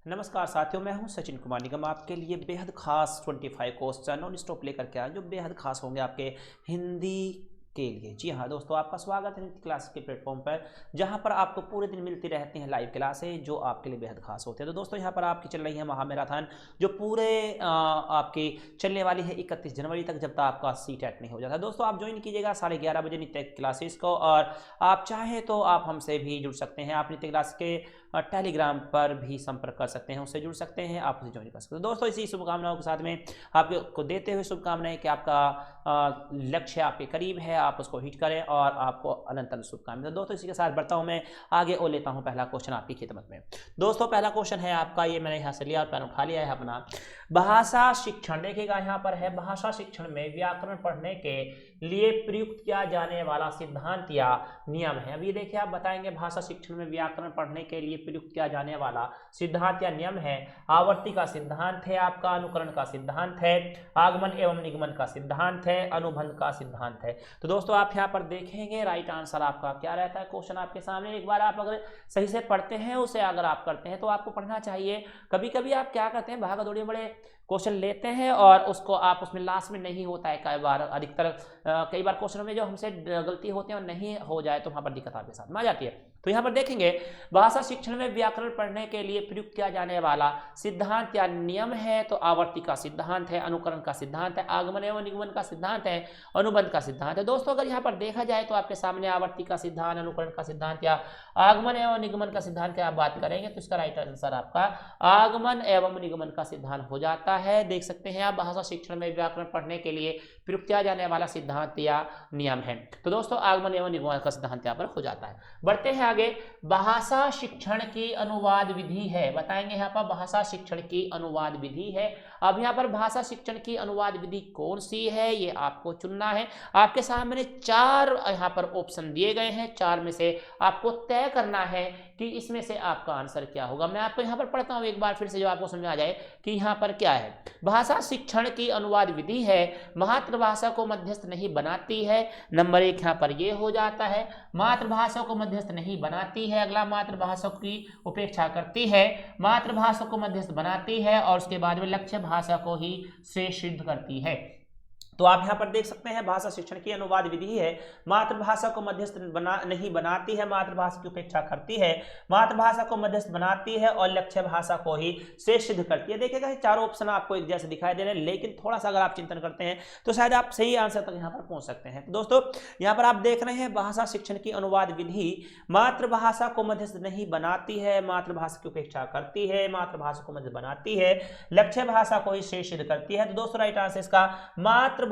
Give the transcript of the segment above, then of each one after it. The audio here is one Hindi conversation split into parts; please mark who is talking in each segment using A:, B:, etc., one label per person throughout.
A: नमस्कार साथियों, मैं हूं सचिन कुमार निगम। आपके लिए बेहद खास 25 क्वेश्चन नॉन स्टॉप लेकर के आया जो बेहद खास होंगे आपके हिंदी के लिए। जी हाँ दोस्तों, आपका स्वागत है हिंदी क्लास के प्लेटफॉर्म पर, जहां पर आपको पूरे दिन मिलती रहती हैं लाइव क्लासें जो आपके लिए बेहद खास होते हैं। तो दोस्तों यहाँ पर आपकी चल रही है महामैराथन जो पूरे आपकी चलने वाली है 31 जनवरी तक, जब तक आपका सीटेट नहीं हो जाता। दोस्तों आप ज्वाइन कीजिएगा 11:30 बजे नित्य क्लासेस को, और आप चाहें तो आप हमसे भी जुड़ सकते हैं। आप नित्य क्लास के टेलीग्राम पर भी संपर्क कर सकते हैं, उससे जुड़ सकते हैं, आप उसे ज्वाइन कर सकते हैं। दोस्तों इसी शुभकामनाओं के साथ में आपको देते हुए शुभकामनाएं कि आपका लक्ष्य आपके करीब है, आप उसको हिट करें और आपको अनंत अनंत शुभकामनाएं। दोस्तों इसी के साथ बढ़ता हूं मैं आगे और लेता हूं पहला क्वेश्चन आपकी खिदमत में। दोस्तों पहला क्वेश्चन है आपका, ये मैंने यहाँ से लिया और पेन उठा लिया है अपना। भाषा शिक्षण, देखिएगा यहाँ पर है भाषा शिक्षण में व्याकरण पढ़ने के लिए प्रयुक्त किया जाने वाला सिद्धांत या नियम है। अभी देखिए आप बताएंगे भाषा शिक्षण में व्याकरण पढ़ने के लिए प्रयुक्त किया जाने वाला सिद्धांत या नियम है। आवर्ती का सिद्धांत है आपका, अनुकरण का सिद्धांत है, आगमन एवं निगमन का सिद्धांत है, अनुबंध का सिद्धांत है। तो दोस्तों आप यहाँ पर देखेंगे राइट आंसर आपका क्या रहता है। क्वेश्चन आपके सामने, एक बार आप अगर सही से पढ़ते हैं, उसे अगर आप करते हैं तो आपको पढ़ना चाहिए। कभी कभी आप क्या करते हैं, भागा दौड़ी बड़े क्वेश्चन लेते हैं और उसको आप उसमें लास्ट में नहीं होता है। कई बार अधिकतर कई बार क्वेश्चनों में जो हमसे गलती होती है और नहीं हो जाए तो वहां पर दिक्कत आपके साथ में आ जाती है। तो यहाँ पर देखेंगे भाषा शिक्षण में व्याकरण पढ़ने के लिए प्रयुक्त किया जाने वाला सिद्धांत या नियम है। तो आवर्ती का सिद्धांत है, अनुकरण का सिद्धांत है, आगमन एवं निगमन का सिद्धांत है, अनुबंध का सिद्धांत है। दोस्तों अगर यहाँ पर देखा जाए तो आपके सामने आवर्ती का सिद्धांत, अनुकरण का सिद्धांत या आगमन एवं निगमन का सिद्धांत की आप बात करेंगे तो इसका राइट आंसर आपका आगमन एवं निगमन का सिद्धांत हो जाता है। देख सकते हैं आप भाषा शिक्षण में व्याकरण पढ़ने के लिए प्रयुक्त किया जाने वाला सिद्धांत या नियम है। तो दोस्तों आगमन एवं निगमन का सिद्धांत यहाँ पर हो जाता है। बढ़ते हैं आगे। भाषा शिक्षण की अनुवाद विधि है, बताएंगे यहाँ पर भाषा शिक्षण की अनुवाद विधि है। अब यहाँ पर भाषा शिक्षण की अनुवाद विधि कौन सी है ये आपको चुनना है। आपके सामने 4 यहाँ पर ऑप्शन दिए गए हैं, 4 में से आपको तय करना है कि इसमें से आपका आंसर क्या होगा। मैं आपको यहाँ पर पढ़ता हूँ एक बार फिर से, जो आपको समझ आ जाए कि यहाँ पर क्या है। भाषा शिक्षण की अनुवाद विधि है, मातृभाषा को मध्यस्थ नहीं बनाती है। नंबर 1 यहाँ पर ये हो जाता है, मातृभाषा को मध्यस्थ नहीं बनाती है। अगला मातृभाषा की उपेक्षा करती है, मातृभाषा को मध्यस्थ बनाती है, और उसके बाद में लक्ष्य भाषा को ही श्रेष्ठ सिद्ध करती है। तो आप यहाँ पर देख सकते हैं भाषा शिक्षण की अनुवाद विधि है, मातृभाषा को मध्यस्थ नहीं बनाती है, मातृभाषा की उपेक्षा करती है, मातृभाषा को मध्यस्थ बनाती है और लक्ष्य भाषा को ही श्रेष्ठ सिद्ध करती है। देखिएगा ये चारों ऑप्शन आपको एक जैसे दिखाई दे रहे हैं, लेकिन थोड़ा सा अगर आप चिंतन करते हैं तो शायद आप सही आंसर तक यहाँ पर पहुंच सकते हैं। तो दोस्तों यहाँ पर आप देख रहे हैं भाषा शिक्षण की अनुवाद विधि मातृभाषा को मध्यस्थ नहीं बनाती है, मातृभाषा की उपेक्षा करती है, मातृभाषा को मध्यस्थ बनाती है, लक्ष्य भाषा को ही श्रेष्ठ सिद्ध करती है। तो दोस्तों राइट आंसर इसका मातृभाषा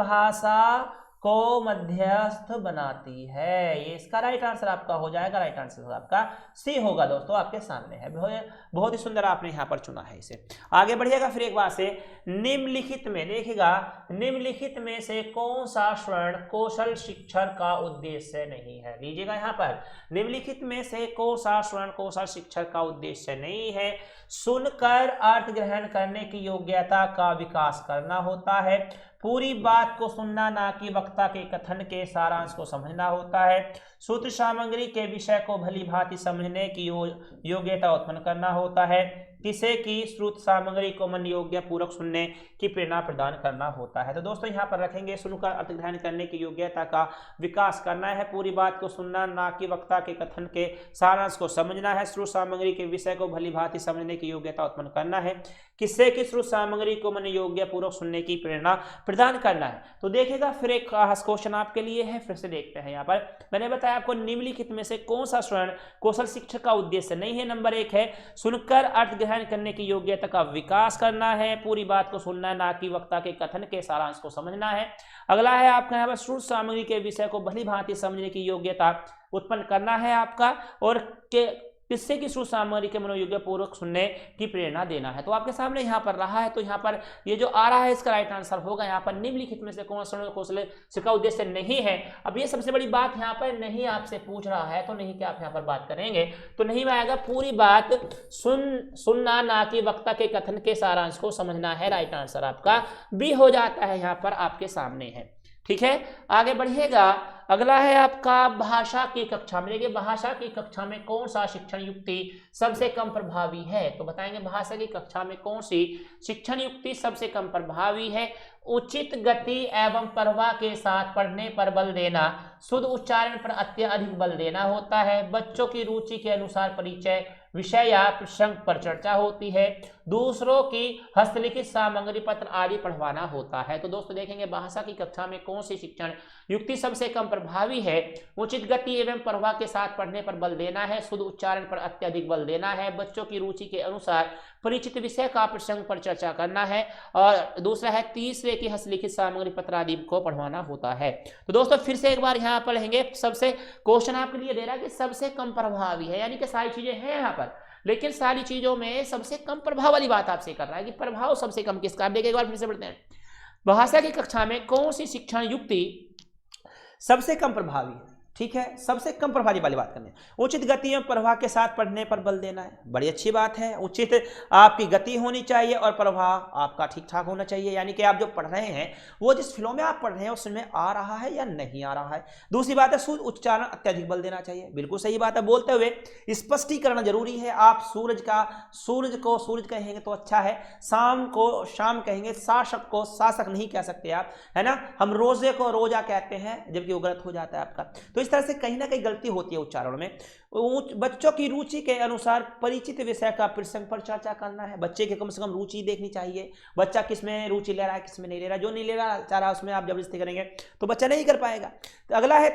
A: को मध्यस्थ बनाती है, ये इसका राइट आंसर आपका हो जाएगा। राइट आंसर आपका सी होगा। दोस्तों आपके सामने है, बहुत ही सुंदर आपने यहाँ पर चुना है इसे। आगे बढ़िएगा फिर एक बार से। निम्नलिखित में देखिएगा, निम्नलिखित में से कौन सा स्वर्ण कौशल शिक्षण का उद्देश्य नहीं है। लीजिएगा यहाँ पर, निम्नलिखित में से कौन सा स्वर्ण कौशल शिक्षण का उद्देश्य नहीं है। सुनकर अर्थ ग्रहण करने की योग्यता का विकास करना होता है, पूरी बात को सुनना ना कि वक्ता के कथन के सारांश को समझना होता है, सूत्र सामग्री के विषय को भली भांति समझने की योग्यता उत्पन्न करना होता है, किसे की श्रुत सामग्री को मन योग्य पूर्वक सुनने की प्रेरणा प्रदान करना होता है। तो दोस्तों यहाँ पर रखेंगे सुनकर अर्थ ग्रहण करने की योग्यता का विकास करना है, पूरी बात को सुनना ना कि वक्ता के कथन के सारांश को समझना है, श्रुत सामग्री के विषय को भली भांति समझने की योग्यता उत्पन्न करना है, किससे की श्रुत सामग्री को मन योग्य पूर्वक सुनने की प्रेरणा प्रदान करना है। तो देखिएगा फिर एक खास क्वेश्चन आपके लिए है, फिर से देखते हैं। यहाँ पर मैंने बताया आपको निम्नलिखित में से कौन सा स्वर्ण कौशल शिक्षण का उद्देश्य नहीं है। नंबर 1 है सुनकर अर्थ ग्रहण करने की योग्यता का विकास करना है, पूरी बात को सुनना ना कि वक्ता के कथन के सारांश को समझना है। अगला है आपका यहाँ पर श्रुत सामग्री के विषय को भली भांति समझने की योग्यता उत्पन्न करना है आपका, और किससे की श्रुत सामग्री के मनोयोग्य पूर्वक सुनने की प्रेरणा देना है। तो आपके सामने यहाँ पर रहा है, तो यहाँ पर ये जो आ रहा है इसका राइट आंसर होगा यहाँ पर निम्नलिखित में से कौन सा कौशल का उद्देश्य नहीं है। अब ये सबसे बड़ी बात यहाँ पर नहीं आपसे पूछ रहा है, तो नहीं क्या आप यहाँ पर बात करेंगे, तो नहीं में आएगा पूरी बात सुनना ना कि वक्ता के कथन के सारांश को समझना है। राइट आंसर आपका बी हो जाता है, यहाँ पर आपके सामने है। ठीक है, आगे बढ़िएगा। अगला है आपका भाषा की कक्षा में। देखिए भाषा की कक्षा में कौन सा शिक्षण युक्ति सबसे कम प्रभावी है, तो बताएंगे भाषा की कक्षा में कौन सी शिक्षण युक्ति सबसे कम प्रभावी है। उचित गति एवं प्रवाह के साथ पढ़ने पर बल देना, शुद्ध उच्चारण पर अत्यधिक बल देना होता है, बच्चों की रुचि के अनुसार परिचय विषय या प्रसंग पर चर्चा होती है, दूसरों की हस्तलिखित सामग्री पत्र आदि पढ़वाना होता है। तो दोस्तों देखेंगे भाषा की कक्षा में कौन सी शिक्षण युक्ति सबसे कम प्रभावी है। उचित गति एवं प्रवाह के साथ पढ़ने पर बल देना है, शुद्ध उच्चारण पर अत्यधिक बल देना है, बच्चों की रुचि के अनुसार परिचित विषय का प्रसंग पर चर्चा करना है, और दूसरा है तीसरे की हस्तलिखित सामग्री पत्र आदि को पढ़वाना होता है। तो दोस्तों फिर से एक बार यहाँ पर लेंगे, सबसे क्वेश्चन आपके लिए दे रहा है कि सबसे कम प्रभावी है, यानी कि सारी चीजें हैं यहाँ पर, लेकिन सारी चीजों में सबसे कम प्रभाव वाली बात आपसे कर रहा है कि प्रभाव सबसे कम किसका। आप देखिए एक बार फिर से पढ़ते हैं, भाषा की कक्षा में कौन सी शिक्षण युक्ति सबसे कम प्रभावी है। ठीक है, सबसे कम प्रभावी वाली बात करनी है। उचित गति एवं प्रवाह के साथ पढ़ने पर बल देना है, बड़ी अच्छी बात है। उचित आपकी गति होनी चाहिए और प्रवाह आपका ठीक ठाक होना चाहिए, यानी कि आप जो पढ़ रहे हैं वो जिस फ्लो में आप पढ़ रहे हैं उसमें आ रहा है या नहीं आ रहा है। दूसरी बात है शुद्ध उच्चारण अत्यधिक बल देना चाहिए, बिल्कुल सही बात है। बोलते हुए स्पष्टीकरण जरूरी है। आप सूरज को सूरज कहेंगे तो अच्छा है, शाम को शाम कहेंगे, शासक को शासक नहीं कह सकते आप, है ना। हम रोजे को रोजा कहते हैं जबकि वो गलत हो जाता है आपका। तो इस तरह से कहीं ना कहीं गलती होती है उच्चारण में। बच्चों की रुचि के अनुसार परिचित विषय का प्रसंग पर चर्चा करना है। बच्चे की कम से कम रुचि देखनी चाहिए, बच्चा किस में रुचि ले रहा है किस में नहीं ले रहा। जो नहीं ले रहा चाह रहा उसमें आप जबरदस्ती करेंगे तो बच्चा नहीं कर पाएगा। तो अगला है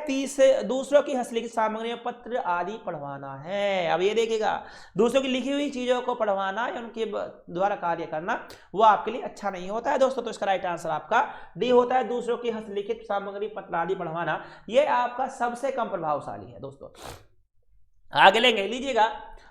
A: दूसरों की हस्तलिखित सामग्री पत्र आदि पढ़वाना है। अब ये देखिएगा, दूसरों की लिखी हुई चीजों को पढ़वाना या उनके द्वारा कार्य करना वो आपके लिए अच्छा नहीं होता है दोस्तों। तो इसका राइट आंसर आपका डी होता है, दूसरों की हस्तलिखित सामग्री पत्र आदि पढ़वाना, ये आपका सबसे कम प्रभावशाली है दोस्तों। आगे लेंगे, लीजिएगा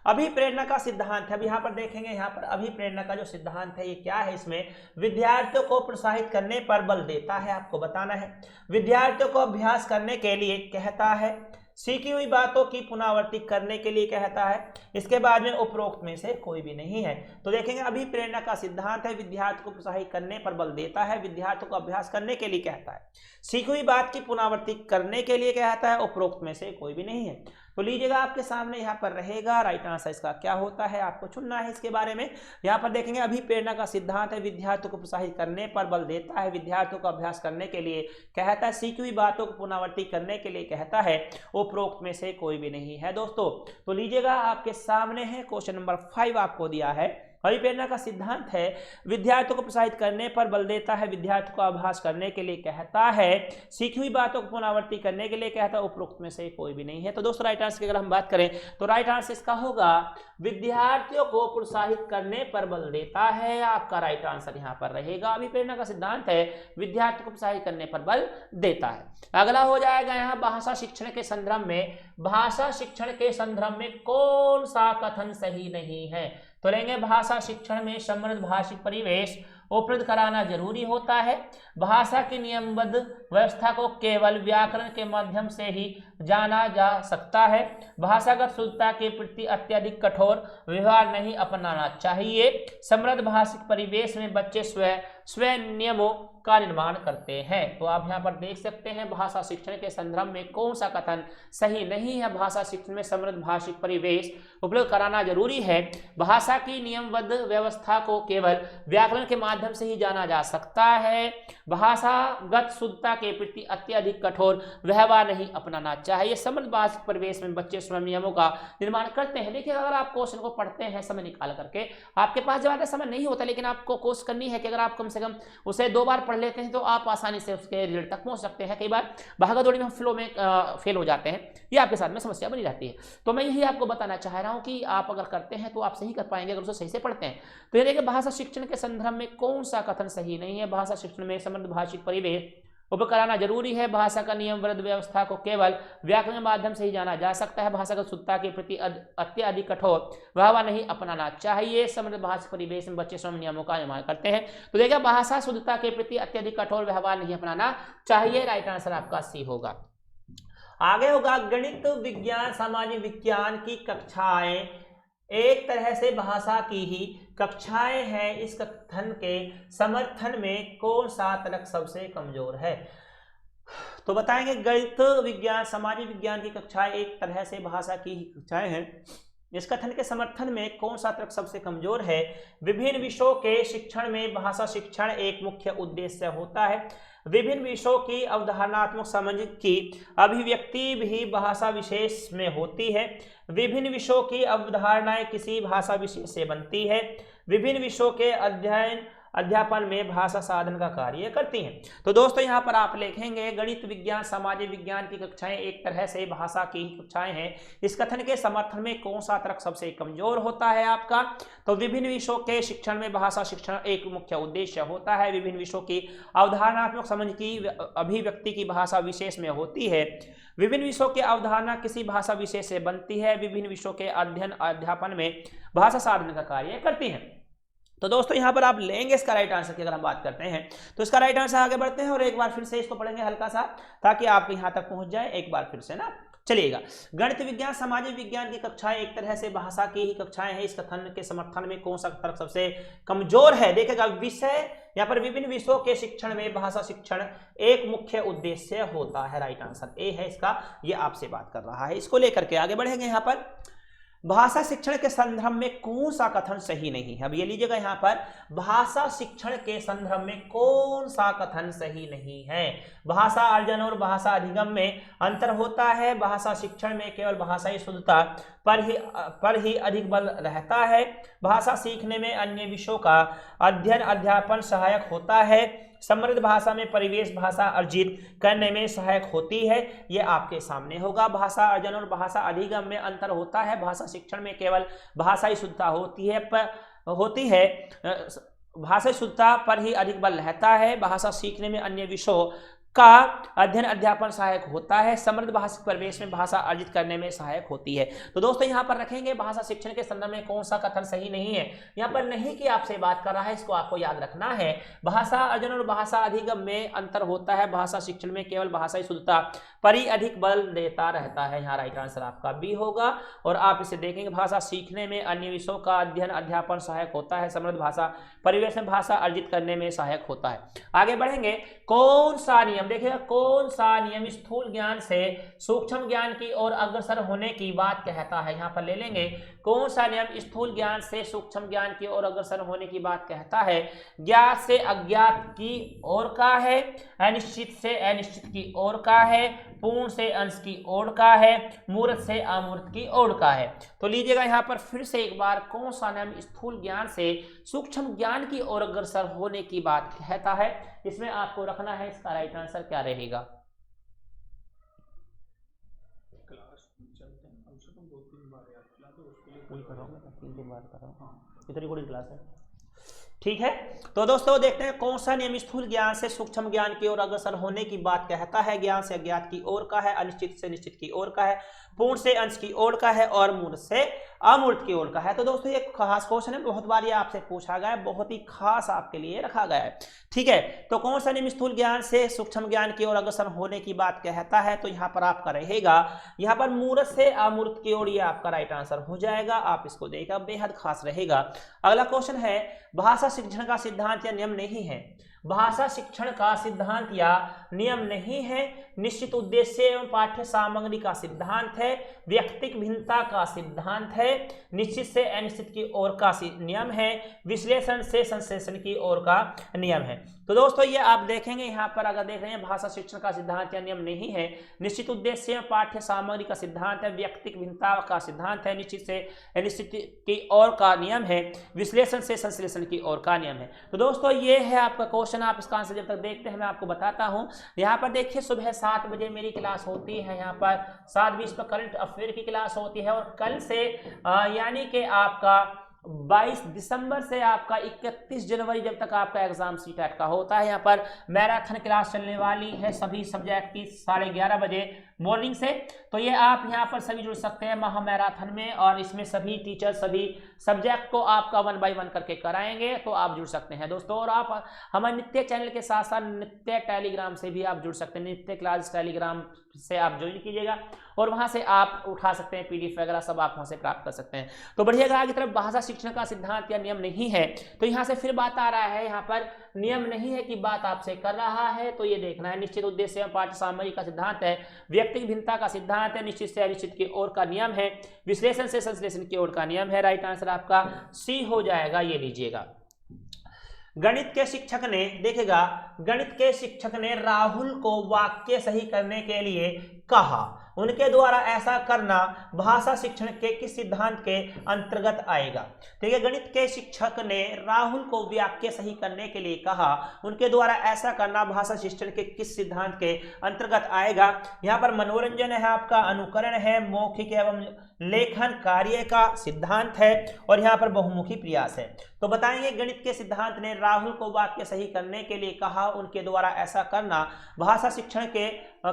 A: अभिप्रेरणा का सिद्धांत है। अब यहाँ पर देखेंगे, यहाँ पर अभिप्रेरणा का जो सिद्धांत है ये क्या है, इसमें विद्यार्थियों को प्रोत्साहित करने पर बल देता है। आपको बताना है विद्यार्थियों को अभ्यास करने के लिए कहता है, सीखी हुई बातों की पुनरावृत्ति करने के लिए कहता है, इसके बाद में उपरोक्त में से कोई भी नहीं है। तो देखेंगे अभिप्रेरणा का सिद्धांत है, विद्यार्थी को प्रोत्साहित करने पर बल देता है, विद्यार्थियों को अभ्यास करने के लिए कहता है, सीखी हुई बात की पुनरावृत्ति करने के लिए कहता है, उपरोक्त में से कोई भी नहीं है। तो लीजिएगा आपके सामने यहाँ पर रहेगा राइट आंसर इसका क्या होता है, आपको चुनना है इसके बारे में। यहाँ पर देखेंगे अभिप्रेरणा का सिद्धांत है, विद्यार्थियों को प्रोत्साहित करने पर बल देता है, विद्यार्थियों को अभ्यास करने के लिए कहता है, सीखी हुई बातों को पुनरावृत्ति करने के लिए कहता है, उपरोक्त में से कोई भी नहीं है दोस्तों। तो लीजिएगा आपके सामने है क्वेश्चन नंबर 5 आपको दिया है। अभिप्रेरणा का सिद्धांत है, विद्यार्थियों को प्रोत्साहित करने पर बल देता है, विद्यार्थियों को अभ्यास करने के लिए कहता है, सीखी हुई बातों को पुनरावृत्ति करने के लिए कहता है, उपरोक्त में से कोई भी नहीं है। तो दोस्तों राइट आंसर की अगर हम बात करें तो राइट आंसर इसका होगा विद्यार्थियों को प्रोत्साहित करने पर बल देता है, आपका राइट आंसर यहाँ पर रहेगा। अभिप्रेरणा का सिद्धांत है, विद्यार्थियों को प्रोत्साहित करने पर बल देता है। अगला हो जाएगा यहाँ भाषा शिक्षण के संदर्भ में, भाषा शिक्षण के संदर्भ में कौन सा कथन सही नहीं है। तो लेंगे भाषा शिक्षण में समृद्ध भाषिक परिवेश उपलब्ध कराना जरूरी होता है, भाषा की नियमबद्ध व्यवस्था को केवल व्याकरण के माध्यम से ही जाना जा सकता है, भाषागत शुद्धता के प्रति अत्यधिक कठोर व्यवहार नहीं अपनाना चाहिए, समृद्ध भाषिक परिवेश में बच्चे स्वयं नियमों का निर्माण करते हैं। तो आप यहाँ पर देख सकते हैं भाषा शिक्षण के संदर्भ में कौन सा कथन सही नहीं है। भाषा शिक्षण में समृद्ध भाषिक परिवेश उपलब्ध कराना जरूरी है, भाषा की नियमबद्ध व्यवस्था को केवल व्याकरण के माध्यम से ही जाना जा सकता है, भाषागत शुद्धता के प्रति अत्यधिक कठोर व्यवहार नहीं अपनाना चाहिए, समृद्ध भाषिक परिवेश में बच्चे स्वयं नियमों का निर्माण करते हैं। देखिए अगर आप क्वेश्चन को पढ़ते हैं समय निकाल करके, आपके पास ज़्यादा समय नहीं होता, लेकिन आपको कोशिश करनी है कि अगर आप कम से कम उसे 2 बार पढ़ लेते हैं तो आप आसानी से उसके रिजल्ट तक पहुंच सकते हैं। कई बार भागादौड़ी में हम फ्लो में फेल हो जाते हैं, ये आपके साथ में समस्या बनी रहती है। तो मैं यही आपको बताना चाह रहा हूं कि आप अगर करते हैं तो आप सही कर पाएंगे अगर उसे सही से पढ़ते हैं। तो ये देखिए भाषा शिक्षण के संदर्भ में कौन सा कथन सही नहीं है, भाषा शिक्षण में समृद्ध भाषिक परिवेश उपलब्ध कराना जरूरी है, भाषा का नियमबद्ध व्यवस्था को केवल व्याकरण के माध्यम से ही जाना जा सकता है, भाषागत शुद्धता के प्रति अत्यधिक कठोर व्यवहार नहीं अपनाना चाहिए, समृद्ध भाषिक परिवेश में बच्चे स्वयं नियमों का निर्माण करते हैं। तो देखिए भाषा शुद्धता के प्रति अत्यधिक कठोर व्यवहार नहीं अपनाना चाहिए, राइट आंसर आपका सी होगा। आगे होगा गणित विज्ञान सामाजिक विज्ञान की कक्षाएं एक तरह से भाषा की ही कक्षाएं हैं, इस कथन के समर्थन में कौन सा तर्क सबसे कमजोर है। तो बताएंगे गणित विज्ञान सामाजिक विज्ञान की कक्षाएं एक तरह से भाषा की ही कक्षाएं हैं। इस कथन के समर्थन में कौन सा तर्क सबसे कमजोर है? विभिन्न विषयों के शिक्षण में भाषा शिक्षण एक मुख्य उद्देश्य होता है। विभिन्न विषयों की अवधारणात्मक समझ की अभिव्यक्ति भी भाषा विशेष में होती है। विभिन्न विषयों की अवधारणाएं किसी भाषा विशेष से बनती है। विभिन्न विषयों के अध्यापन में भाषा साधन का कार्य करती हैं। तो दोस्तों यहाँ पर आप लिखेंगे गणित विज्ञान सामाजिक विज्ञान की कक्षाएं एक तरह से भाषा की ही कक्षाएं हैं। इस कथन के समर्थन में कौन सा तर्क सबसे कमजोर होता है आपका? तो विभिन्न विषयों के शिक्षण में भाषा शिक्षण एक मुख्य उद्देश्य होता है। विभिन्न विषयों की अवधारणात्मक समझ की अभिव्यक्ति की भाषा विशेष में होती है। विभिन्न विषयों की अवधारणा किसी भाषा विशेष से बनती है। विभिन्न विषयों के अध्ययन अध्यापन में भाषा साधन का कार्य करती है। तो दोस्तों यहाँ पर आप लेंगे इसका राइट आंसर की अगर हम बात करते हैं तो इसका राइट आंसर आगे बढ़ते हैं और एक बार फिर से इसको पढ़ेंगे हल्का सा ताकि आप यहाँ तक पहुंच जाए एक बार फिर से ना। चलिएगा, गणित विज्ञान सामाजिक विज्ञान की कक्षाएं एक तरह से भाषा की ही कक्षाएं हैं। इस कथन के समर्थन में कौन सा तर्क सबसे कमजोर है? देखिएगा, विषय यहाँ पर विभिन्न विषयों के शिक्षण में भाषा शिक्षण एक मुख्य उद्देश्य होता है। राइट आंसर ए है इसका, ये आपसे बात कर रहा है। इसको लेकर के आगे बढ़ेंगे। यहाँ पर भाषा शिक्षण के संदर्भ में कौन सा कथन सही नहीं है? अब ये लीजिएगा, यहाँ पर भाषा शिक्षण के संदर्भ में कौन सा कथन सही नहीं है? भाषा अर्जन और भाषा अधिगम में अंतर होता है। भाषा शिक्षण में केवल भाषाई शुद्धता पर ही अधिक बल रहता है। भाषा सीखने में अन्य विषयों का अध्ययन अध्यापन सहायक होता है। समृद्ध भाषा में परिवेश भाषा अर्जित करने में सहायक होती है। ये आपके सामने होगा। भाषा अर्जन और भाषा अधिगम में अंतर होता है। भाषा शिक्षण में केवल भाषाई शुद्धता होती है। भाषाई शुद्धता पर ही अधिक बल रहता है। भाषा सीखने में अन्य विषयों का अध्ययन अध्यापन सहायक होता है। समृद्ध भाषिक परिवेश में भाषा अर्जित करने में सहायक होती है। तो दोस्तों यहाँ पर रखेंगे भाषा शिक्षण के संदर्भ में कौन सा कथन सही नहीं है। यहाँ पर नहीं की आपसे बात कर रहा है, इसको आपको याद रखना है। भाषा अर्जन और भाषा अधिगम में अंतर होता है। भाषा शिक्षण में केवल भाषाई शुद्धता पर ही अधिक बल देता रहता है। यहाँ राइट आंसर आपका बी होगा। और आप इसे देखेंगे, भाषा सीखने में अन्य विषयों का अध्ययन अध्यापन सहायक होता है। समृद्ध भाषा परिवेश में भाषा अर्जित करने में सहायक होता है। आगे बढ़ेंगे, कौन सा नियम, देखिएगा कौन सा नियम स्थूल ज्ञान से सूक्ष्म ज्ञान की ओर अग्रसर होने की बात कहता है? यहाँ पर ले लेंगे, कौन सा नियम स्थूल ज्ञान से सूक्ष्म ज्ञान की ओर अग्रसर होने की बात कहता है? ज्ञात से अज्ञात की ओर का है, अनिश्चित से अनिश्चित की ओर का है, पूर्ण से अंश की ओर का है, मूर्त से अमूर्त की ओर का है। तो लीजिएगा यहाँ पर फिर से एक बार, कौन सा नियम स्थूल ज्ञान से सूक्ष्म ज्ञान की ओर अग्रसर होने की बात कहता है? इसमें आपको रखना है इसका राइट आंसर क्या रहेगा। क्लास है, ठीक है। तो दोस्तों देखते हैं कौन सा नियम स्थूल ज्ञान से सूक्ष्म ज्ञान की ओर अग्रसर होने की बात कहता है? ज्ञान से अज्ञात की ओर का है, अनिश्चित से निश्चित की ओर का है, पूर्ण से अंश की ओर का है और मूर्त से अमूर्त की ओर का है। तो दोस्तों ये खास क्वेश्चन है, बहुत बार ये आपसे पूछा गया है, बहुत ही खास आपके लिए रखा गया है, ठीक है। तो कौन सा नियम स्थूल ज्ञान से सूक्ष्म ज्ञान की ओर अग्रसर होने की बात कहता है? तो यहाँ पर आपका रहेगा, यहाँ पर मूर्त से अमूर्त की ओर, ये आपका राइट आंसर हो जाएगा। आप इसको देखिएगा, बेहद खास रहेगा। अगला क्वेश्चन है, भाषा शिक्षण का सिद्धांत या नियम नहीं है। भाषा शिक्षण का सिद्धांत या नियम नहीं है। निश्चित उद्देश्य एवं पाठ्य सामग्री का सिद्धांत है। व्यक्तिक भिन्नता का सिद्धांत है। निश्चित से अनिश्चित की ओर का नियम है। विश्लेषण से संश्लेषण की ओर का नियम है। तो दोस्तों ये आप देखेंगे यहाँ पर, अगर देख रहे हैं भाषा शिक्षण का सिद्धांत या नियम नहीं है, निश्चित उद्देश्य एवं पाठ्य सामग्री का सिद्धांत है, व्यक्तिक भिन्नता का सिद्धांत है, निश्चित से अनिश्चित की ओर का नियम है, विश्लेषण से संश्लेषण की ओर का नियम है। तो दोस्तों ये है आपका क्वेश्चन। आप इसका आंसर जब तक देखते हैं मैं आपको बताता हूँ। यहाँ पर देखिए, सुबह 7 बजे मेरी क्लास होती है, यहाँ पर 7:20 पर करंट अफेयर की क्लास होती है और कल से यानी कि आपका 22 दिसंबर से आपका 31 जनवरी जब तक आपका एग्जाम सीटेट का होता है, यहाँ पर मैराथन क्लास चलने वाली है सभी सब्जेक्ट की 11:30 बजे मॉर्निंग से। तो ये आप यहाँ पर सभी जुड़ सकते हैं महा मैराथन में, और इसमें सभी टीचर सभी सब्जेक्ट को आपका 1 बाय 1 करके कराएंगे, तो आप जुड़ सकते हैं दोस्तों। और आप हमारे नित्य चैनल के साथ साथ नित्य टेलीग्राम से भी आप जुड़ सकते हैं। नित्य क्लास टेलीग्राम से आप ज्वाइन कीजिएगा और वहां से आप उठा सकते हैं PDF वगैरह, सब आप वहां से प्राप्त कर सकते हैं। तो बढ़िएगा आगे तरफ, भाषा शिक्षण का सिद्धांत या नियम नहीं है। तो यहाँ से फिर बात आ रहा है, यहाँ पर नियम नहीं है कि बात आपसे कर रहा है, तो ये देखना है। निश्चित उद्देश्य एवं पाठ्य सामग्री का सिद्धांत है, व्यक्तिगत भिन्नता का सिद्धांत है, निश्चित से अनिश्चित की ओर का नियम है, विश्लेषण से संश्लेषण की ओर का नियम है। राइट आंसर आपका सी हो जाएगा, ये लीजिएगा। गणित के शिक्षक ने, देखिएगा, गणित के शिक्षक ने राहुल को वाक्य सही करने के लिए कहा, उनके द्वारा ऐसा करना भाषा शिक्षण के किस सिद्धांत के अंतर्गत आएगा। ठीक है, गणित के शिक्षक ने राहुल को वाक्य सही करने के लिए कहा, उनके द्वारा ऐसा करना भाषा शिक्षण के किस सिद्धांत के अंतर्गत आएगा। यहाँ पर मनोरंजन है आपका, अनुकरण है, मौखिक एवं लेखन कार्य का सिद्धांत है, और यहाँ पर बहुमुखी प्रयास है। तो बताएंगे गणित के सिद्धांत ने राहुल को वाक्य सही करने के लिए कहा, उनके द्वारा ऐसा करना भाषा शिक्षण के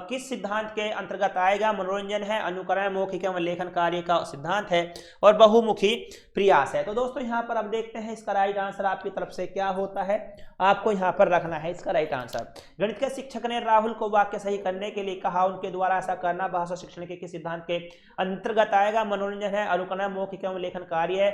A: किस सिद्धांत के अंतर्गत आएगा। मनोरंजन है, अनुकरण, मौखिक एवं लेखन कार्य का सिद्धांत है, और बहुमुखी प्रयास है। तो दोस्तों यहाँ पर अब देखते हैं इसका राइट आंसर आपकी तरफ से क्या होता है, आपको यहाँ पर रखना है इसका राइट आंसर। गणित के शिक्षक ने राहुल को वाक्य सही करने के लिए कहा, उनके द्वारा ऐसा करना भाषा शिक्षण के किस सिद्धांत के अंतर्गत आएगा। मनोरंजन है, अनुकरण, मौखिक एवं लेखन कार्य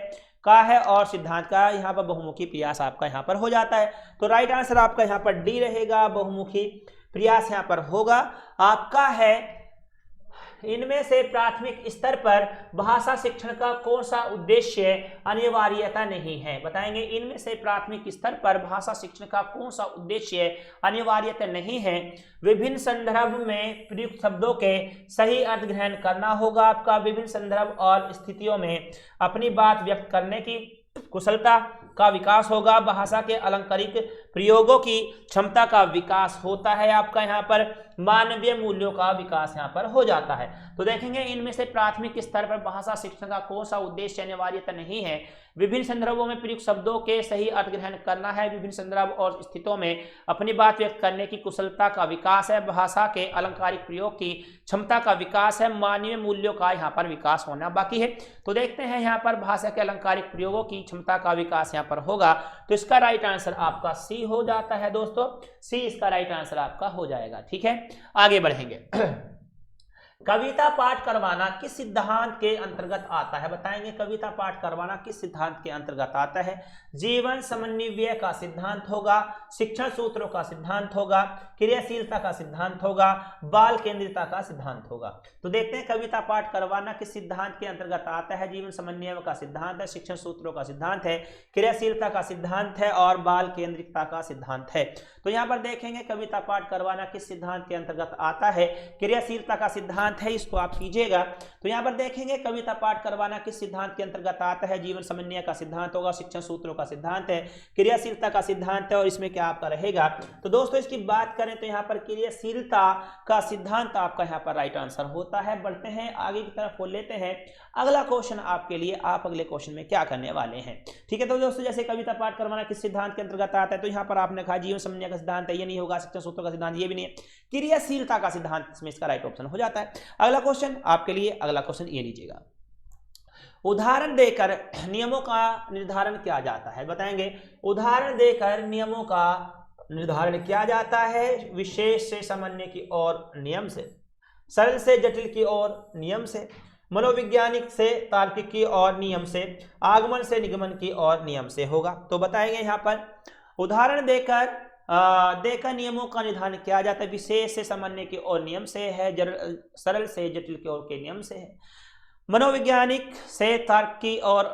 A: का है, और सिद्धांत का यहाँ पर बहुमुखी प्रयास आपका यहाँ पर हो जाता है। तो राइट आंसर आपका यहाँ पर डी रहेगा, बहुमुखी प्रयास यहाँ पर होगा आपका है। इनमें से प्राथमिक स्तर पर भाषा शिक्षण का कौन सा उद्देश्य अनिवार्यता नहीं है। बताएंगे इनमें से प्राथमिक स्तर पर भाषा शिक्षण का कौन सा उद्देश्य अनिवार्यता नहीं है। विभिन्न संदर्भ में प्रयुक्त शब्दों के सही अर्थ ग्रहण करना होगा आपका। विभिन्न संदर्भ और स्थितियों में अपनी बात व्यक्त करने की कुशलता का विकास होगा। भाषा के अलंकारिक प्रयोगों की क्षमता का विकास होता है आपका। यहाँ पर मानवीय मूल्यों का विकास यहाँ पर हो जाता है। तो देखेंगे इनमें से प्राथमिक स्तर पर भाषा शिक्षण का कौन सा उद्देश्य अनिवार्यता नहीं है। विभिन्न संदर्भों में प्रयुक्त शब्दों के सही अर्थ ग्रहण करना है। विभिन्न संदर्भ और स्थितियों में अपनी बात व्यक्त करने की कुशलता का विकास है। भाषा के अलंकारिक प्रयोग की क्षमता का विकास है। मानवीय मूल्यों का यहाँ पर विकास होना बाकी है। तो देखते हैं यहाँ पर भाषा के अलंकारिक प्रयोगों की क्षमता का विकास यहाँ पर होगा। तो इसका राइट आंसर आपका सी हो जाता है दोस्तों, सी इसका राइट आंसर आपका हो जाएगा। ठीक है, आगे बढ़ेंगे। कविता पाठ करवाना किस सिद्धांत के अंतर्गत आता है। बताएंगे कविता पाठ करवाना किस सिद्धांत के अंतर्गत आता है। जीवन समन्वय का सिद्धांत होगा, शिक्षण सूत्रों का सिद्धांत होगा, क्रियाशीलता का सिद्धांत होगा, बाल केंद्रिता का सिद्धांत होगा। तो देखते हैं कविता पाठ करवाना किस सिद्धांत के अंतर्गत आता है। जीवन समन्वय का सिद्धांत है, शिक्षण सूत्रों का सिद्धांत है, क्रियाशीलता का सिद्धांत है, और बाल केंद्रिता का सिद्धांत है। तो यहाँ पर देखेंगे कविता पाठ करवाना किस सिद्धांत के अंतर्गत आता है। क्रियाशीलता का सिद्धांत है, इसको आप कीजिएगा। तो यहाँ पर देखेंगे कविता पाठ करवाना किस सिद्धांत के अंतर्गत आता है। जीवन समन्वय का सिद्धांत होगा, शिक्षण सूत्रों का सिद्धांत है, क्रियाशीलता का सिद्धांत है, और इसमें क्या आपका रहेगा। तो दोस्तों इसकी बात करें तो यहाँ पर क्रियाशीलता का सिद्धांत आपका यहाँ पर राइट आंसर होता है। बढ़ते हैं आगे की तरफ हो लेते हैं अगला क्वेश्चन आपके लिए। आप अगले क्वेश्चन में क्या करने वाले हैं, ठीक है। तो दोस्तों जैसे कविता पाठ करवाना किस सिद्धांत के अंतर्गत आता है, तो यहाँ पर आपने कहा जीवन समन्वय का सिद्धांत है, ये नहीं होगा। शिक्षण सूत्रों का सिद्धांत ये भी नहीं है। क्रियाशीलता का सिद्धांत इसमें इसका राइट ऑप्शन हो जाता है। अगला क्वेश्चन आपके लिए, अगला क्वेश्चन ये लीजिएगा। उदाहरण देकर नियमों का निर्धारण किया जाता है। बताएंगे उदाहरण देकर नियमों का निर्धारण किया जाता है। विशेष से सामान्य की ओर नियम से, सरल से जटिल की ओर नियम से, मनोवैज्ञानिक से तार्किक की ओर नियम से, आगमन से निगमन की ओर नियम से होगा। तो बताएंगे यहाँ पर उदाहरण देकर नियमों का निर्धारण किया जाता है। विशेष से सामान्य की ओर नियम से है, सरल से जटिल की ओर के नियम से है, मनोवैज्ञानिक से तार्किक की ओर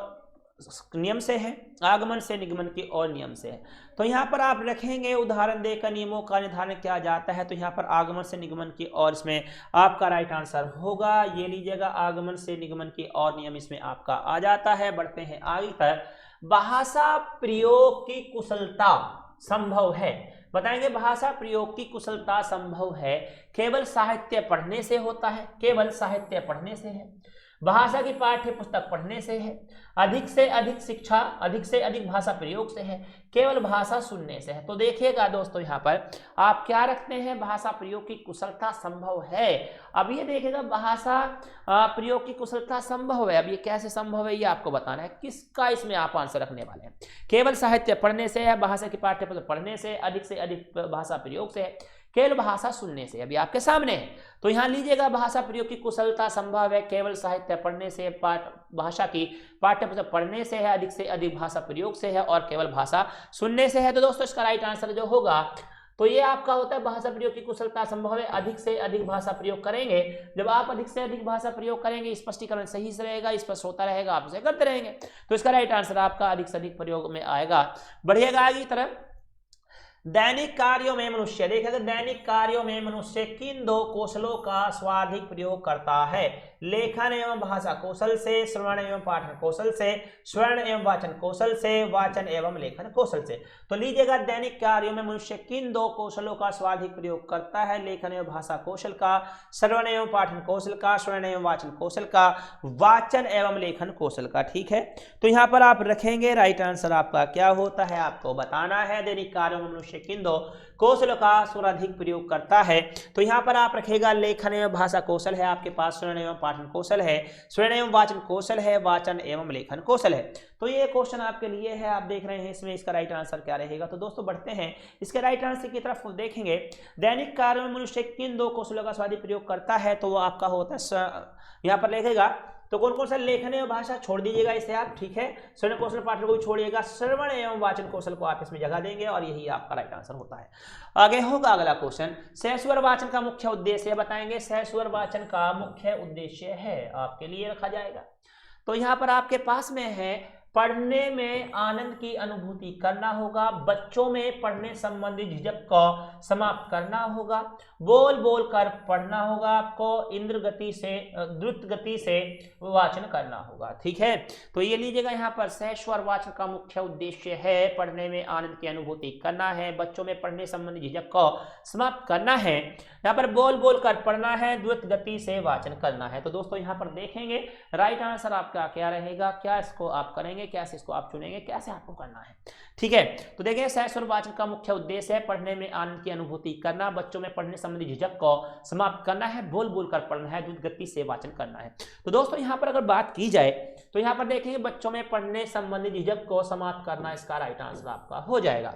A: नियम से है, आगमन से निगमन की ओर नियम से है। तो यहाँ पर आप रखेंगे उदाहरण देकर नियमों का निर्धारण किया जाता है। तो यहाँ पर आगमन से निगमन की ओर इसमें आपका राइट आंसर होगा, ये लीजिएगा। आगमन से निगमन की ओर नियम इसमें आपका आ जाता है। बढ़ते हैं आगे तक। भाषा प्रयोग की कुशलता संभव है। बताएंगे भाषा प्रयोग की कुशलता संभव है केवल साहित्य पढ़ने से होता है। केवल साहित्य पढ़ने से है, भाषा की पाठ्य पुस्तक पढ़ने से है, अधिक से अधिक शिक्षा, अधिक से अधिक भाषा प्रयोग से है, केवल भाषा सुनने से है। तो देखिएगा दोस्तों यहाँ पर आप क्या रखते हैं, भाषा प्रयोग की कुशलता संभव है। अब ये देखिएगा भाषा प्रयोग की कुशलता संभव है। अब ये कैसे संभव है ये आपको बताना है। किसका इसमें आप आंसर रखने वाले हैं। केवल साहित्य पढ़ने से है, भाषा की पाठ्य पुस्तक पढ़ने से, अधिक भाषा प्रयोग से है, केवल भाषा सुनने से, अभी आपके सामने है। तो यहाँ लीजिएगा, भाषा प्रयोग की कुशलता संभव है केवल साहित्य पढ़ने से, भाषा की पाठ्य पुस्तक पढ़ने से है, अधिक से अधिक भाषा प्रयोग से है, और केवल भाषा सुनने से है। तो दोस्तों इसका राइट आंसर जो होगा तो ये आपका होता है भाषा प्रयोग की कुशलता संभव है, अधिक से अधिक भाषा प्रयोग करेंगे। जब आप अधिक से अधिक भाषा प्रयोग करेंगे, स्पष्टीकरण सही से रहेगा, स्पष्ट होता रहेगा, आप उसे करते रहेंगे। तो इसका राइट आंसर आपका अधिक से अधिक प्रयोग में आएगा। बढ़िएगा आगे तरफ। दैनिक कार्यों में मनुष्य, देखिए दैनिक कार्यों में मनुष्य किन दो कौशलों का सर्वाधिक प्रयोग करता है? लेखन एवं भाषा कौशल से, श्रवण एवं पाठन कौशल से, श्रवण एवं वाचन कौशल से, वाचन एवं लेखन कौशल से। तो लीजिएगा, दैनिक कार्यों में मनुष्य किन दो कौशलों का सर्वाधिक प्रयोग करता है? लेखन एवं भाषा कौशल का, श्रवण एवं पाठन कौशल का, श्रवण एवं वाचन कौशल का, वाचन एवं लेखन कौशल का। ठीक है, तो यहाँ पर आप रखेंगे राइट आंसर आपका क्या होता है, आपको बताना है। दैनिक कार्यों में मनुष्य किन दो कौशलों का सर्वाधिक प्रयोग करता है? तो यहाँ पर आप रखेगा लेखन एवं भाषा कौशल है आपके पास, श्रवण एवं पाठन कौशल है, श्रवण एवं वाचन कौशल है, वाचन एवं लेखन कौशल है। तो ये क्वेश्चन आपके लिए है, आप देख रहे हैं इसमें इसका राइट आंसर क्या रहेगा। तो दोस्तों बढ़ते हैं इसके राइट आंसर की तरफ देखेंगे। दैनिक कार्य में मनुष्य किन दो कौशलों का सर्वाधिक प्रयोग करता है? तो वो आपका होता है, यहाँ पर लिखेगा तो कौन कौन सा? लेखन एवं भाषा छोड़ दीजिएगा इसे आप, ठीक है। श्रवण कौशल पाठन को भी छोड़िएगा, श्रवण एवं वाचन कौशल को आप इसमें जगह देंगे और यही आपका राइट आंसर होता है। आगे होगा अगला क्वेश्चन, सहस्वर वाचन का मुख्य उद्देश्य बताएंगे। सहस्वर वाचन का मुख्य उद्देश्य है आपके लिए रखा जाएगा। तो यहाँ पर आपके पास में है, पढ़ने में आनंद की अनुभूति करना होगा, बच्चों में पढ़ने संबंधी झिझक को समाप्त करना होगा, बोल बोल कर पढ़ना होगा, आपको इंद्र गति से द्रुत गति से वाचन करना होगा। ठीक है, तो ये लीजिएगा, यहाँ पर सहस्वर वाचन का मुख्य उद्देश्य है पढ़ने में आनंद की अनुभूति करना है, बच्चों में पढ़ने संबंधी झिझक को समाप्त करना है, यहाँ पर बोल बोल कर पढ़ना है, द्रुत गति से वाचन करना है। तो दोस्तों यहाँ पर देखेंगे राइट आंसर आपका क्या रहेगा, क्या इसको आप करेंगे, कैसे इसको आप चुनेंगे, कैसे आपको करना है। ठीक है, तो देखिए सहस्वर वाचन का मुख्य उद्देश्य है पढ़ने में आनंद की अनुभूति करना, बच्चों में पढ़ने संबंधी झिझक को समाप्त करना है, बोल बोल कर पढ़ना है, द्रुत गति से वाचन करना है। तो दोस्तों यहाँ पर अगर बात की जाए तो यहाँ पर देखेंगे बच्चों में पढ़ने संबंधी झिझक को समाप्त करना, इसका राइट आंसर आपका हो जाएगा।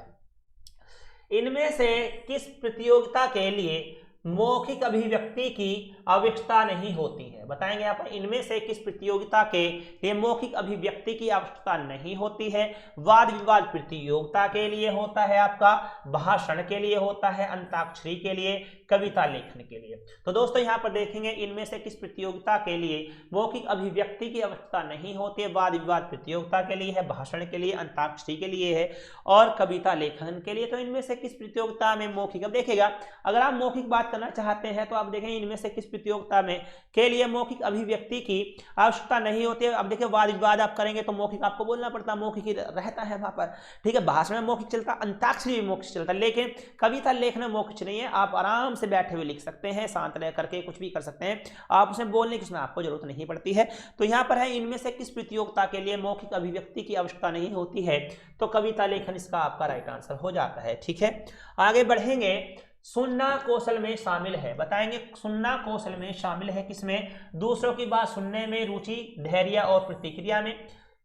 A: इनमें से किस प्रतियोगिता के लिए मौखिक अभिव्यक्ति की आवश्यकता नहीं होती है? बताएंगे यहाँ पर, इनमें से किस प्रतियोगिता के लिए मौखिक अभिव्यक्ति की आवश्यकता नहीं होती है? वाद विवाद प्रतियोगिता के लिए होता है, आपका भाषण के लिए होता है, अंताक्षरी के लिए, कविता लेखन के लिए। तो दोस्तों यहाँ पर देखेंगे इनमें से किस प्रतियोगिता के लिए मौखिक अभिव्यक्ति की आवश्यकता नहीं होती है? वाद विवाद प्रतियोगिता के लिए है, भाषण के लिए, अंताक्षरी के लिए है और कविता लेखन के लिए। तो इनमें से किस प्रतियोगिता में मौखिक, अब देखिएगा अगर आप मौखिक बात करना चाहते हैं तो आप देखें इनमें से किस प्रतियोगिता में के लिए मौखिक अभिव्यक्ति की आवश्यकता नहीं होती है। अब देखिए वाद विवाद आप करेंगे तो मौखिक आपको बोलना पड़ता है, मौखिक ही रहता है वहां पर, ठीक है। भाषण में मौखिक चलता, अंताक्षरी भी मौखिक चलता है, लेकिन कविता लेखन में मौखिक नहीं है। आप आराम से बैठे हुए लिख सकते हैं, शांत रह करके कुछ भी कर सकते हैं, आप उसमें बोलने की उसमें आपको जरूरत नहीं पड़ती है। तो यहाँ पर है इनमें से किस प्रतियोगिता के लिए मौखिक अभिव्यक्ति की आवश्यकता नहीं होती है? तो कविता लेखन इसका आपका राइट आंसर हो जाता है। ठीक है, आगे बढ़ेंगे। सुनना कौशल में शामिल है, बताएंगे सुनना कौशल में शामिल है किसमें? दूसरों की बात सुनने में रुचि, धैर्य और प्रतिक्रिया में,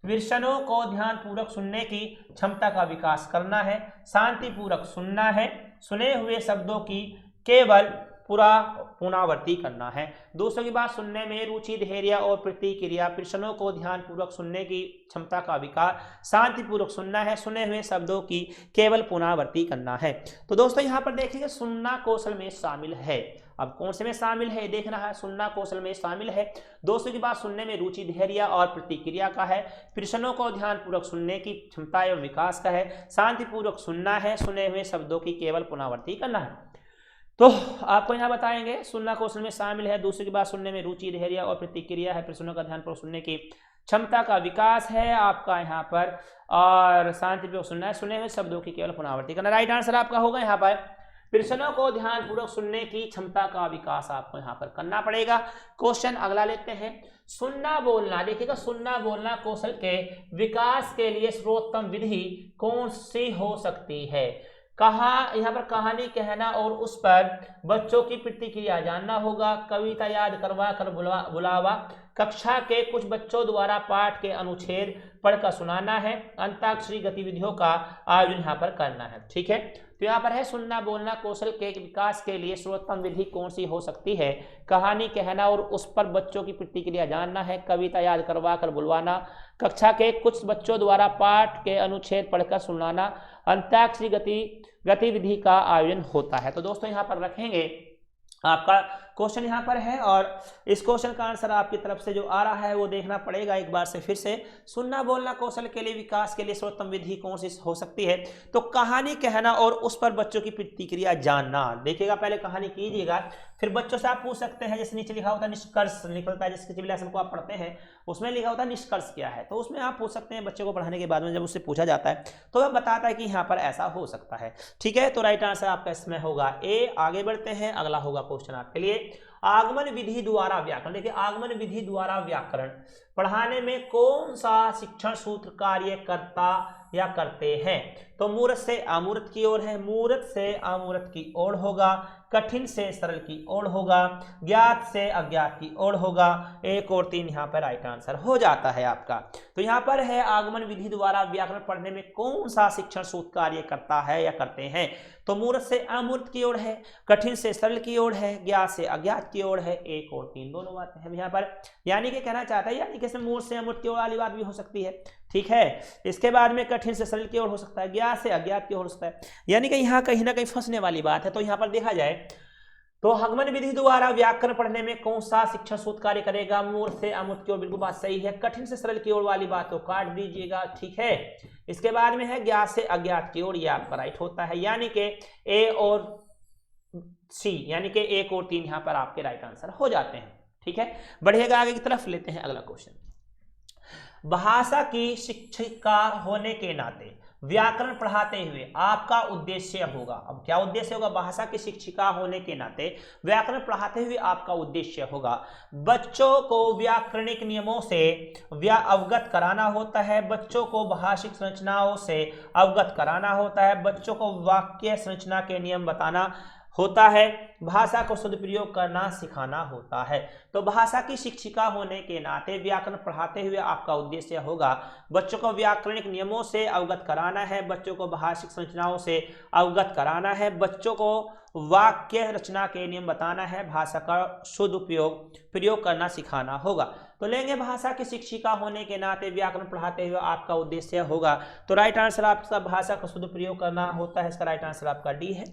A: विषयों को ध्यानपूर्वक सुनने की क्षमता का विकास करना है, शांतिपूर्वक सुनना है, सुने हुए शब्दों की केवल पुनरावृत्ति करना है। दूसरों की बात सुनने में रुचि, धैर्य और प्रतिक्रिया, प्रश्नों को ध्यानपूर्वक सुनने की क्षमता का विकास, शांतिपूर्वक सुनना है, सुने हुए शब्दों की केवल पुनरावृत्ति करना है। तो दोस्तों यहाँ पर देखिए सुनना कौशल में शामिल है। अब कौन से में शामिल है देखना है, सुनना कौशल में शामिल है। दोस्तों की बात सुनने में रुचि, धैर्य और प्रतिक्रिया का है, प्रश्नों को ध्यानपूर्वक सुनने की क्षमता एवं विकास का है, शांतिपूर्वक सुनना है, सुने हुए शब्दों की केवल पुनरावृत्ति करना है। तो आपको यहाँ बताएंगे सुनना कौशल में शामिल है, दूसरे की बात सुनने में रुचि, धैर्य और प्रतिक्रिया है, प्रश्नों का ध्यानपूर्वक सुनने की क्षमता का विकास है आपका यहाँ पर, और शांतिपूर्वक सुनना है, सुने हुए शब्दों की केवल पुनरावृत्ति करना। राइट आंसर आपका होगा यहाँ पर प्रश्नों को ध्यानपूर्वक सुनने की क्षमता का विकास आपको यहाँ पर करना पड़ेगा। क्वेश्चन अगला लेते हैं, सुनना बोलना, देखिएगा सुनना बोलना कौशल के विकास के लिए सर्वोत्तम विधि कौन सी हो सकती है? यहाँ पर कहानी कहना और उस पर बच्चों की प्रतिक्रिया जानना होगा, कविता याद करवा कर बुलावा, कक्षा के कुछ बच्चों द्वारा पाठ के अनुच्छेद पढ़कर सुनाना है, अंताक्षरी गतिविधियों का आयोजन यहाँ पर करना है। ठीक है, तो यहाँ पर है सुनना बोलना कौशल के विकास के लिए सर्वोत्तम विधि कौन सी हो सकती है? कहानी कहना और उस पर बच्चों की प्रतिक्रिया जानना है, कविता याद करवा कर बुलवाना, कक्षा के कुछ बच्चों द्वारा पाठ के अनुच्छेद पढ़कर सुनाना, अंत्याक्षरी गतिविधि का आयोजन होता है। तो दोस्तों यहाँ पर रखेंगे आपका क्वेश्चन यहाँ पर है और इस क्वेश्चन का आंसर आपकी तरफ से जो आ रहा है वो देखना पड़ेगा एक बार से फिर से। सुनना बोलना कौशल के लिए विकास के लिए सर्वोत्तम विधि कौन सी हो सकती है? तो कहानी कहना और उस पर बच्चों की प्रतिक्रिया जानना। देखिएगा पहले कहानी कीजिएगा, फिर बच्चों से आप पूछ सकते हैं, जैसे नीचे लिखा होता है निष्कर्ष निकलता है, जिसके लेसन को आप पढ़ते हैं उसमें लिखा होता है निष्कर्ष क्या है, तो उसमें आप पूछ सकते हैं बच्चे को पढ़ाने के बाद में जब उससे पूछा जाता है तो वह बताता है कि यहाँ पर ऐसा हो सकता है। ठीक है, तो राइट आंसर आपका इसमें होगा ए। आगे बढ़ते हैं, अगला होगा क्वेश्चन आपके लिए आगमन विधि द्वारा व्याकरण। देखिए आगमन विधि द्वारा व्याकरण पढ़ाने में कौन सा शिक्षण सूत्र कार्य करता या करते हैं? तो मूर्त से अमूर्त की ओर है, मूर्त से अमूर्त की ओर होगा, कठिन से सरल की ओर होगा, ज्ञात से अज्ञात की ओर होगा। 1 और 3 यहाँ पर राइट आंसर हो जाता है आपका। तो यहाँ पर है आगमन विधि द्वारा व्याकरण पढ़ने में कौन सा शिक्षण सूत्र कार्य करता है या करते हैं? तो मूर्त से अमूर्त की ओर है, कठिन से सरल की ओर है, ज्ञात से अज्ञात की ओर है। 1 और 3 दोनों बातें हैं यहाँ पर, यानी कि कहना चाहता है यानी कि इसमें मूर्त से अमूर्त की ओर वाली बात भी हो सकती है। ठीक है, इसके बाद में कठिन से सरल की ओर हो सकता है, ज्ञात से अज्ञात की ओर हो सकता है, यानी कि यहाँ कहीं ना कहीं फंसने वाली बात है। तो यहाँ पर देखा जाए तो आगमन विधि द्वारा व्याकरण पढ़ने में कौन सा शिक्षण सूत्र कार्य करेगा? मूर्त से अमूर्त की ओर, बिल्कुल बात सही है। कठिन से सरल की ओर वाली बात को काट दीजिएगा। ठीक है, इसके बाद में है ज्ञात से अज्ञात की ओर, ये आपका राइट होता है, यानी कि ए और सी, यानी कि 1 और 3 यहाँ पर आपके राइट आंसर हो जाते हैं। ठीक है, बढ़िएगा आगे की तरफ, लेते हैं अगला क्वेश्चन। भाषा की शिक्षिका होने के नाते व्याकरण पढ़ाते हुए आपका उद्देश्य होगा। अब क्या उद्देश्य होगा? भाषा की शिक्षिका होने के नाते व्याकरण पढ़ाते हुए आपका उद्देश्य होगा बच्चों को व्याकरणिक नियमों से अवगत कराना होता है, बच्चों को भाषिक संरचनाओं से अवगत कराना होता है, बच्चों को वाक्य संरचना के नियम बताना होता है, भाषा को सदुपयोग करना सिखाना होता है। तो भाषा की शिक्षिका होने के नाते व्याकरण पढ़ाते हुए आपका उद्देश्य होगा बच्चों को व्याकरणिक नियमों से अवगत कराना है, बच्चों को भाषिक संरचनाओं से अवगत कराना है, बच्चों को वाक्य रचना के नियम बताना है, भाषा का प्रयोग करना सिखाना होगा। तो लेंगे भाषा की शिक्षिका होने के नाते व्याकरण पढ़ाते हुए आपका उद्देश्य होगा, तो राइट आंसर आपका भाषा का शुद्ध प्रयोग करना होता है, इसका राइट आंसर आपका डी है।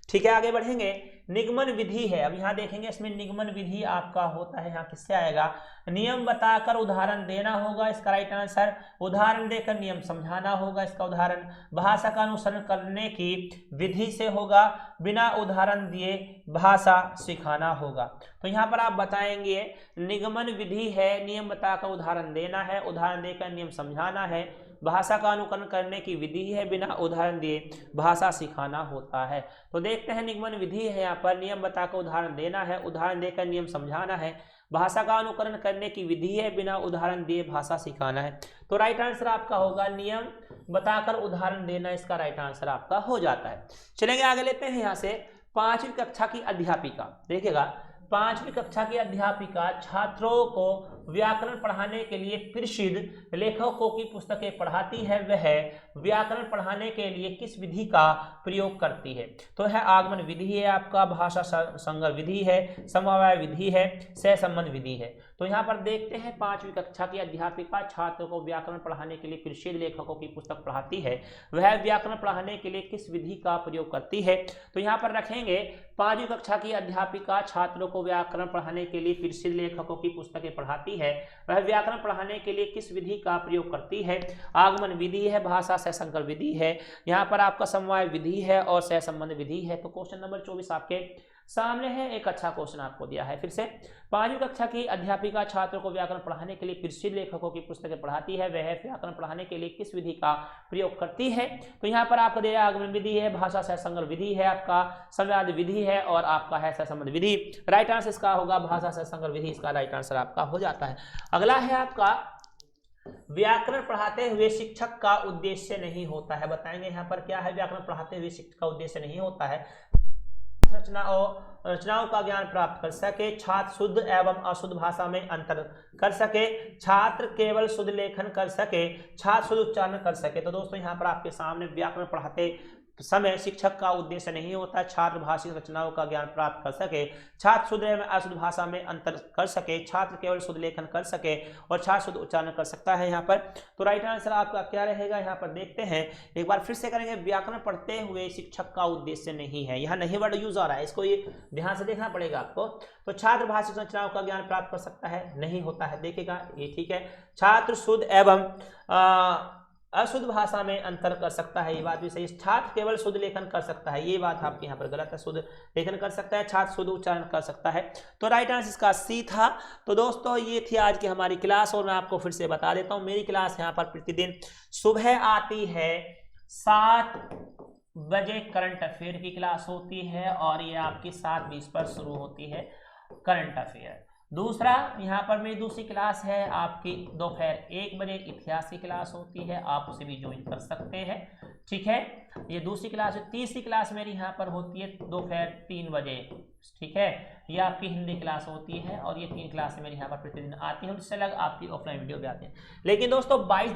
A: ठीक है, आगे बढ़ेंगे। निगमन विधि है, अब यहाँ देखेंगे इसमें निगमन विधि आपका होता है, यहाँ किससे आएगा? नियम बताकर उदाहरण देना होगा, इसका राइट आंसर। उदाहरण देकर नियम समझाना होगा, इसका उदाहरण। भाषा का अनुसरण करने की विधि से होगा, बिना उदाहरण दिए भाषा सिखाना होगा। तो यहाँ पर आप बताएंगे निगमन विधि है, नियम बताकर उदाहरण देना है, उदाहरण देकर नियम समझाना है, भाषा का अनुकरण करने की विधि है, बिना उदाहरण दिए भाषा सिखाना होता है। तो देखते हैं निगमन विधि है, यहाँ पर नियम बताकर उदाहरण देना है, उदाहरण देकर नियम समझाना है, भाषा का अनुकरण करने की विधि है, बिना उदाहरण दिए भाषा सिखाना है। तो राइट आंसर आपका होगा नियम बताकर उदाहरण देना, इसका राइट आंसर आपका हो जाता है। चलेंगे आगे, लेते हैं यहाँ से 5वीं कक्षा की अध्यापिका। देखिएगा 5वीं कक्षा की अध्यापिका छात्रों को व्याकरण पढ़ाने के लिए प्रसिद्ध लेखकों की पुस्तकें पढ़ाती है, वह व्याकरण पढ़ाने के लिए किस विधि का प्रयोग करती है? तो है आगमन विधि है आपका, भाषा संग्रह विधि है, समवाय विधि है, सहसंबंध विधि है। तो यहाँ पर देखते हैं 5वीं कक्षा की अध्यापिका छात्रों को व्याकरण पढ़ाने के लिए प्रसिद्ध लेखकों की पुस्तक पढ़ाती है, वह व्याकरण पढ़ाने के लिए किस विधि का प्रयोग करती है? तो यहाँ पर रखेंगे 5वीं कक्षा की अध्यापिका छात्रों को व्याकरण पढ़ाने के लिए प्रसिद्ध लेखकों की पुस्तकें पढ़ाती है, वह व्याकरण पढ़ाने के लिए किस विधि का प्रयोग करती है? आगमन विधि है, भाषा सहसंकर विधि है, यहाँ पर आपका समवाय विधि है और सहसंबंध विधि है। तो क्वेश्चन नंबर 24 आपके सामने है, एक अच्छा क्वेश्चन आपको दिया है। फिर से 5वीं कक्षा की अध्यापिका छात्रों को व्याकरण पढ़ाने के लिए प्रसिद्ध लेखकों की पुस्तकें पढ़ाती है, वह व्याकरण पढ़ाने के लिए किस विधि का प्रयोग करती है? तो यहाँ पर आपको दिया आगमन विधि है, भाषा सहसंकर विधि है, आपका समवाय विधि है और आपका है सहसंबंध विधि। राइट आंसर इसका होगा भाषा सहसंकर विधि, इसका राइट आंसर आपका हो जाता है। अगला है आपका व्याकरण पढ़ाते हुए शिक्षक का उद्देश्य नहीं होता है। बताएंगे यहाँ पर क्या है व्याकरण पढ़ाते हुए शिक्षक का उद्देश्य नहीं होता है? रचनाओं का ज्ञान प्राप्त कर सके, छात्र शुद्ध एवं अशुद्ध भाषा में अंतर कर सके, छात्र केवल शुद्ध लेखन कर सके, छात्र शुद्ध उच्चारण कर सके। तो दोस्तों यहाँ पर आपके सामने व्याकरण पढ़ाते समय शिक्षक का उद्देश्य नहीं होता। छात्र भाषिक रचनाओं का ज्ञान प्राप्त कर सके, छात्र शुद्ध एवं अशुद्ध भाषा में अंतर कर सके, छात्र केवल शुद्ध लेखन कर सके और छात्र शुद्ध उच्चारण कर सकता है। यहाँ पर तो राइट आंसर आपका क्या रहेगा, यहाँ पर देखते हैं एक बार फिर से करेंगे। व्याकरण पढ़ते हुए शिक्षक का उद्देश्य नहीं है, यहाँ नहीं वर्ड यूज आ रहा है, इसको ये ध्यान से देखना पड़ेगा आपको। तो छात्र भाषिक रचनाओं का ज्ञान प्राप्त कर सकता है, नहीं होता है, देखेगा ये ठीक है। छात्र शुद्ध एवं अशुद्ध भाषा में अंतर कर सकता है, ये बात भी सही है। छात्र केवल शुद्ध लेखन कर सकता है, ये बात आपके यहाँ पर गलत है, शुद्ध लेखन कर सकता है, छात्र शुद्ध उच्चारण कर सकता है। तो राइट आंसर इसका सी था। तो दोस्तों ये थी आज की हमारी क्लास और मैं आपको फिर से बता देता हूँ, मेरी क्लास यहाँ पर प्रतिदिन सुबह आती है 7 बजे करंट अफेयर की क्लास होती है और ये आपकी 7:20 पर शुरू होती है करंट अफेयर। दूसरा यहाँ पर मेरी दूसरी क्लास है आपकी दोपहर 1 बजे इतिहास की क्लास होती है, आप उसे भी ज्वाइन कर सकते हैं, ठीक है। ये दूसरी क्लास है। तीसरी क्लास मेरी यहाँ पर होती है दोपहर 3 बजे, ठीक है। ये आपकी हिंदी क्लास होती है और ये 3 क्लासें मेरी यहाँ पर प्रतिदिन आती हैं और इससे अलग आपकी ऑफलाइन वीडियो भी आती है। लेकिन दोस्तों 22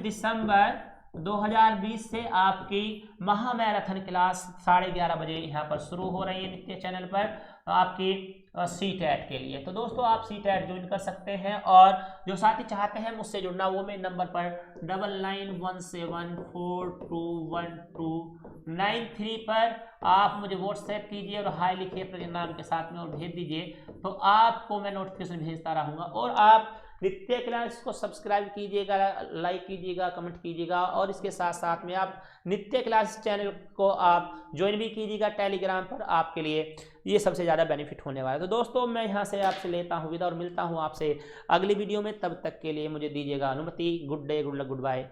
A: दिसंबर 2020 से आपकी महामैराथन क्लास 11:30 बजे यहाँ पर शुरू हो रही है नित्य चैनल पर आपकी CTET के लिए। तो दोस्तों आप CTET ज्वाइन कर सकते हैं और जो साथी चाहते हैं मुझसे जुड़ना वो मेरे नंबर पर 9917421293 पर आप मुझे व्हाट्सएप कीजिए और हाय लिखिए अपने नाम के साथ में और भेज दीजिए, तो आपको मैं नोटिफिकेशन भेजता रहूँगा। और आप नित्य क्लास को सब्सक्राइब कीजिएगा, लाइक कीजिएगा, कमेंट कीजिएगा और इसके साथ साथ में आप नित्य क्लास चैनल को आप ज्वाइन भी कीजिएगा टेलीग्राम पर, आपके लिए ये सबसे ज़्यादा बेनिफिट होने वाला है। तो दोस्तों मैं यहाँ से आपसे लेता हूँ विदा और मिलता हूँ आपसे अगली वीडियो में, तब तक के लिए मुझे दीजिएगा अनुमति। Good day, good luck, good bye,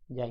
A: जय।